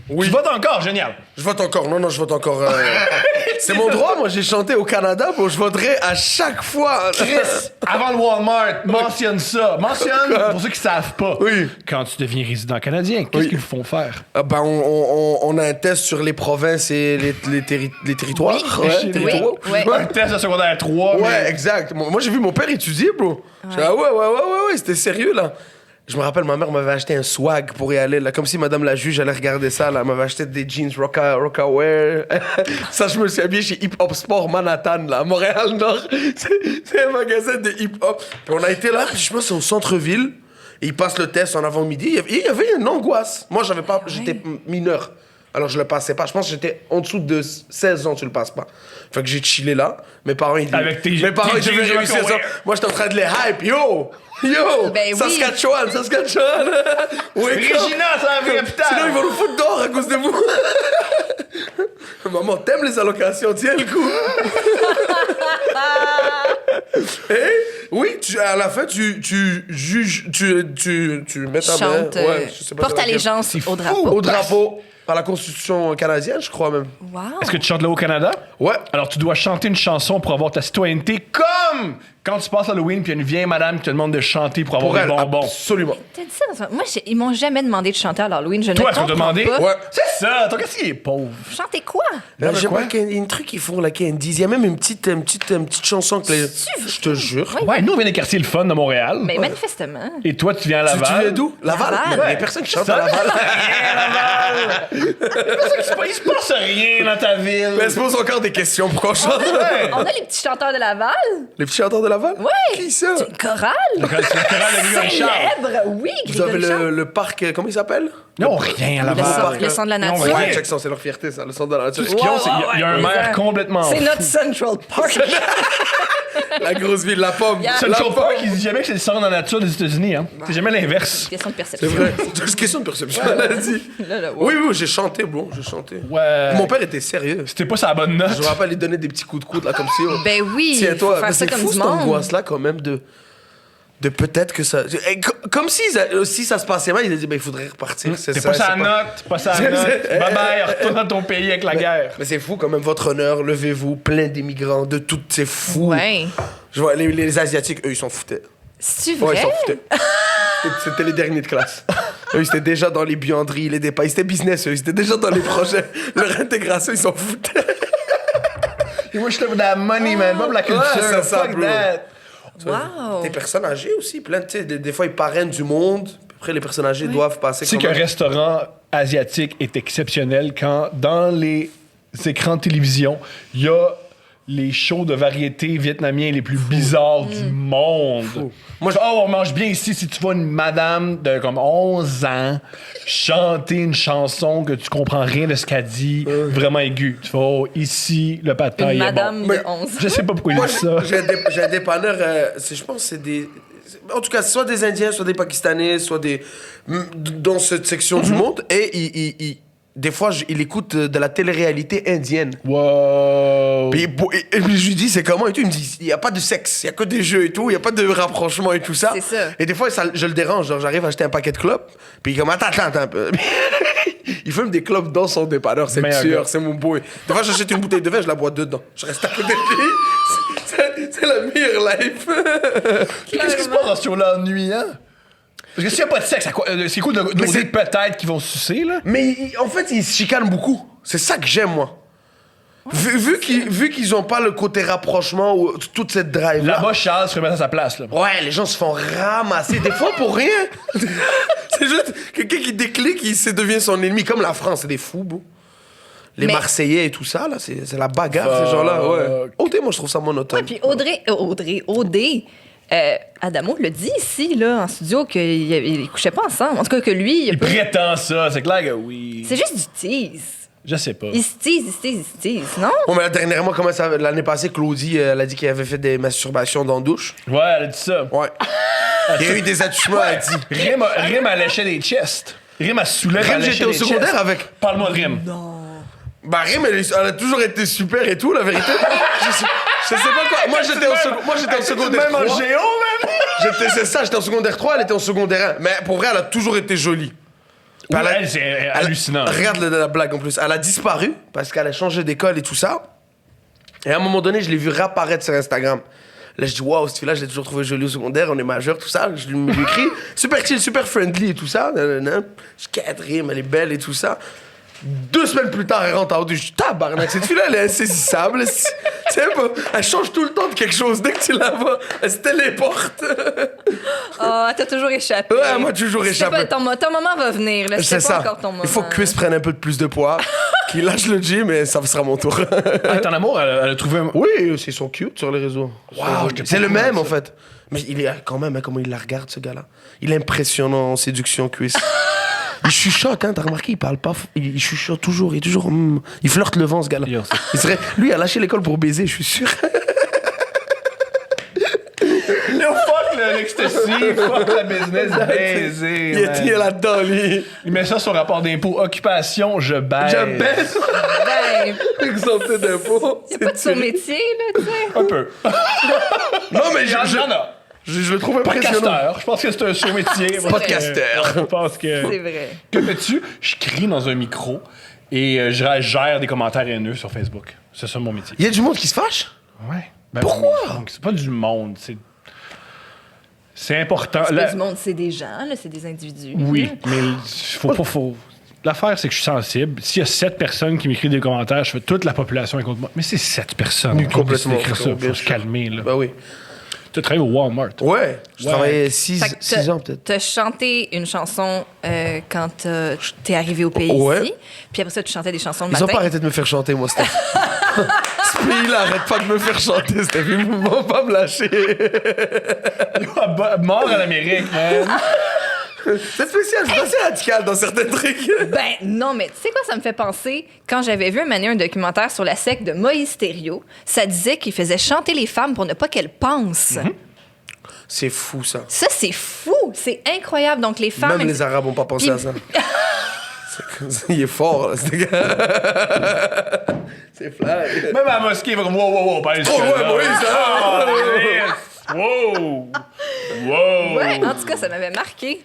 Oui. Tu votes encore, génial. Je vote encore. Non, je vote encore. C'est mon droit, moi, j'ai chanté au Canada, bon, je voterai à chaque fois. Chris, avant le Walmart, mentionne ça. Mentionne, pour ceux qui savent pas, Oui. quand tu deviens résident canadien, qu'est-ce qu'ils vous font faire? Ah ben, on a un test sur les provinces et les territoires. Oui. Ouais, territoires. Oui. Un test de secondaire 3, Ouais, mais... exact. Moi, j'ai vu mon père étudier, bro. J'ai dit, ah ouais, c'était sérieux, là. Je me rappelle, ma mère m'avait acheté un swag pour y aller, là. Comme si madame la juge allait regarder ça, là. Elle m'avait acheté des jeans Rockaware. Ça, je me suis habillé chez Hip Hop Sport Manhattan, là, à Montréal-Nord. C'est un magasin de hip-hop. Puis on a été là, puis je pense que c'est au centre-ville. Et ils passent le test en avant-midi. Il y avait une angoisse. Moi, j'étais mineur. Alors, je le passais pas. Je pense que j'étais en dessous de 16 ans, tu le passes pas. Fait que j'ai chillé là. Mes parents, ils Avec tes devaient jeans réussir ça. Rockaware. Moi, j'étais en train de les hype. Yo! Ben oui. Saskatchewan! Oui, Regina, c'est la vraie capitale. Sinon, ils vont nous foutre dehors à cause de vous. Maman, t'aimes les allocations, tiens le coup. Oui, à la fin, tu juges, tu mets ta main. Chante, Je sais pas porte c'est laquelle. allégeance au drapeau. Au drapeau, par la Constitution canadienne, je crois même. Wow. Est-ce que tu chantes là au Canada? Ouais. Alors, tu dois chanter une chanson pour avoir ta citoyenneté, comme quand tu passes Halloween puis il y a une vieille madame qui te demande de chanter pour avoir Pour des elle, bonbons. absolument. T'as dit ça dans un... Moi, ils m'ont jamais demandé de chanter à l'Halloween. Je Toi, ne tu m'as comprends demandé? pas. Ouais. C'est ça, toi, qu'est-ce qu'il est pauvre? Chantez quoi? J'aime pas qu'il y a un truc qu'ils font là, qu'ils disent. Il y a même une petite chanson que les... Je te jure. Oui. Ouais, nous, on vient des quartiers le fun de Montréal. Mais manifestement. Et toi, tu viens à Tu Laval. viens d'où? Laval. Laval. Il y a Ouais. personne qui chante Ça, à Laval. Il se passe rien dans ta ville. Mais elle se pose encore des questions. Pourquoi on chante? On a les petits chanteurs de Laval. Les petits chanteurs de Laval? Ouais. Qui ça? C'est une chorale. C'est le chorale de Grégory Charles. Célèbre, oui, Vous avez Grégory Charles. le parc, comment il s'appelle? Non, rien à Le Laval. sang, le sang de la Non, nature. ouais. Check ça, c'est leur fierté, ça, le centre de la nature. Ce qu'ils ont, c'est qu'il y a un maire complètement C'est fou. notre Central Park. La grosse ville, la pomme. Yeah. Central La Park, pomme. il dit jamais que c'est le centre de la nature des États-Unis. Hein. C'est jamais l'inverse. Question de C'est perception. vrai. C'est une question de perception, elle a dit. Là, Oui, j'ai chanté, bon, j'ai chanté. Ouais. Mon père était sérieux. C'était pas sa bonne note. Je me rappelle, il donnait des petits coups de coude, là, comme si... Ben oui, faut Tiens-toi, faire mais ça c'est comme fou du cette monde. angoisse-là, quand même, de peut-être que ça... Comme si ça se passait mal, il a dit, ben, il faudrait repartir. C'est pas sa note, pas sa note. Bye bye, retourne dans ton pays avec la guerre. Mais c'est fou, quand même, votre honneur, levez-vous, plein d'immigrants, de tout, c'est fou. Ouais. Je vois, les Asiatiques, eux, ils s'en foutaient. C'est Ouais, vrai? ils s'en foutaient. C'était les derniers de classe. Eux, ils étaient déjà dans les buanderies, les dépas. Ils étaient business, eux. Ils étaient déjà dans les projets. Leur intégration, ils s'en foutaient. Et moi, je te veux de la money, man, pas pour la culture. Ouais, c'est ça, Fuck bro. that. Wow. Des personnes âgées aussi, plein, tu sais, des fois, ils parrainent du monde. Puis après, les personnes âgées doivent passer Tu sais quand qu'un même. restaurant asiatique est exceptionnel quand, dans les écrans de télévision, il y a les shows de variété vietnamiens les plus bizarres du monde. Moi, on mange bien ici si tu vois une madame de comme 11 ans chanter une chanson que tu comprends rien de ce qu'elle dit, vraiment aiguë. Tu vois, ici, le pad thai Une est madame bon. de 11. Je sais pas pourquoi il Moi, dit ça. j'ai un dépanneur, je pense que c'est des... En tout cas, soit des Indiens, soit des Pakistanais, soit des... Dans cette section du monde. Et des fois, il écoute de la télé-réalité indienne. Wow. Puis, et puis je lui dis, c'est comment et tout. Il me dit, il n'y a pas de sexe, il n'y a que des jeux et tout, il n'y a pas de rapprochement et tout ça. C'est ça. Et des fois, je le dérange. Genre, j'arrive à acheter un paquet de clopes, puis il est comme, attends un peu. Il fume des clopes dans son dépanneur, c'est Meilleur sûr, gars. c'est mon boy. Des fois, j'achète une bouteille de vin, je la bois dedans. Je reste à côté de lui. C'est la meilleure life. Qu'est-ce qui se passe dans ce show-là ennuyant? Parce que s'il n'y a pas de sexe, c'est cool de c'est- dire peut-être qu'ils vont sucer, là. Mais en fait, ils se chicanent beaucoup. C'est ça que j'aime, moi. Vu qu'ils ont pas le côté rapprochement ou toute cette drive-là. Là-bas, Charles se remet à sa place, là. Ouais, les gens se font ramasser, des fois pour rien. C'est juste quelqu'un qui déclic, il devient son ennemi. Comme la France, c'est des fous, bro. Les Mais- Marseillais et tout ça, là, c'est la bagarre, ces gens-là, ouais. Fuck. Odé, moi, je trouve ça monotone. Ouais, puis Audrey, Adamo le dit ici, là, en studio, qu'ils couchaient pas ensemble. En tout cas, que lui, Il prétend ça, c'est clair que oui. c'est juste du tease. Je sais pas. Il se tease, non? Bon, mais là, dernièrement, l'année passée, Claudie, elle a dit qu'elle avait fait des masturbations dans la douche. Ouais, elle a dit ça. Ouais. Il y a eu des attouchements, elle dit. Rim a léché des chests. Rim a soulève Rim, j'étais au secondaire avec. Parle-moi de Rim. Bah, Rim, elle a toujours été super et tout, la vérité. Je sais pas quoi. Moi, j'étais au secondaire Même en 3. géo, même. C'est ça, j'étais en secondaire 3, elle était en secondaire 1. Mais pour vrai, elle a toujours été jolie. Puis Ouais, c'est hallucinant. Regarde la blague en plus. Elle a disparu parce qu'elle a changé d'école et tout ça. Et à un moment donné, je l'ai vu réapparaître sur Instagram. Là, je dis, waouh, cette fille-là, je l'ai toujours trouvée jolie au secondaire, on est majeur, tout ça. Je lui écris, super chill, super friendly et tout ça. Nanana. Je quatrième, elle est belle et tout ça. 2 semaines plus tard, elle rentre en haut. Je dis, tabarnak, cette fille-là, elle est insaisissable. Tu sais pas, elle change tout le temps de quelque chose. Dès que tu la vois, elle se téléporte. Oh, t'as toujours échappé. Ouais, elle m'a toujours échappé. Ton moment va venir, là. C'est C'est pas ça. encore ton moment. Il faut que Chris prenne un peu de plus de poids, qu'il lâche le gym et ça sera mon tour. Ah, ton amour, elle a trouvé un. Oui, c'est son cute sur les réseaux. Wow, C'est le même en fait. Mais il est quand même, hein, comment il la regarde ce gars-là. Il est impressionnant en séduction, Chris. Il chuchote, hein, t'as remarqué, il parle pas, il chuchote toujours, il flirte le vent ce gars-là. Lui, il a lâché l'école pour baiser, je suis sûr. Yo, fuck l'ecstasy, fuck la business, baiser. Il est là-dedans, lui. Il met ça sur rapport d'impôt. Occupation, je baise. Je baisse. Ben, Exempté d'impôts. y a pas de sous-métier, là, tu sais. Un peu. Non, mais Il y en a. je le trouve impressionnant. Podcasteur. Je pense que c'est un sous-métier. Podcasteur. Je pense que. C'est vrai. Que fais-tu? Je crie dans un micro et je gère des commentaires haineux sur Facebook. C'est ça mon métier. Il y a du monde qui se fâche? Ouais. Ben, Pourquoi? donc, c'est pas du monde. C'est important. C'est pas du monde, c'est des gens, là, c'est des individus. Oui, mais faut pas. L'affaire, c'est que je suis sensible. S'il y a 7 personnes qui m'écrivent des commentaires, je fais toute la population est contre moi. Mais c'est 7 personnes. Complètement. Écrire ça, faut se calmer. Là. Ben oui. Tu travailles au Walmart. Ouais, je travaillais Fait que 6 ans peut-être. T'as chanté une chanson quand t'es arrivé au pays Ouais. ici. Puis après ça, tu chantais des chansons le Ils ont matin. pas arrêté de me faire chanter, moi, Steph. Ce pays-là arrête pas de me faire chanter, Steph. Ils vont pas me lâcher. Mort à l'Amérique, man. C'est spécial, je suis assez radical dans certains trucs. Ben non, mais tu sais quoi, ça me fait penser, quand j'avais vu un documentaire sur la secte de Moïse Thériault, ça disait qu'il faisait chanter les femmes pour ne pas qu'elles pensent. C'est fou, ça. Ça, c'est fou! C'est incroyable. Donc, les femmes... Même les Arabes ont pas pensé à ça. Il est fort, là, ce gars. C'est flag. Même à la mosquée, il va comme wow, pas Oh, ouais, Moïse, Wow! Wow! Ouais, en tout cas, ça m'avait marqué.